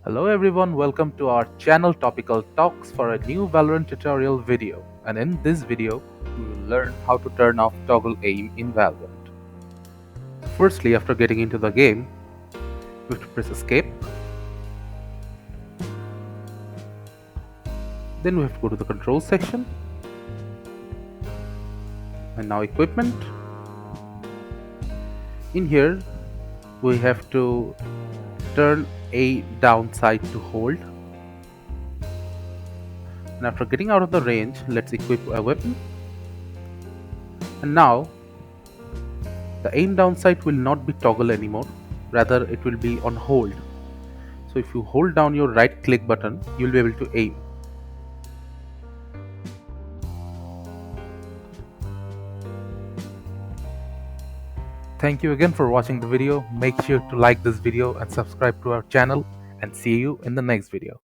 Hello everyone, welcome to our channel Topical Talks for a new Valorant tutorial video. And in this video, we will learn how to turn off toggle aim in Valorant. Firstly, after getting into the game, we have to press escape. Then we have to go to the control section. And now equipment. In here, we have to turn A downside to hold. And after getting out of the range, let's equip a weapon. And now, the aim down sight will not be toggle anymore, rather it will be on hold. So if you hold down your right click button, you will be able to aim. Thank you again for watching the video. Make sure to like this video and subscribe to our channel, and see you in the next video.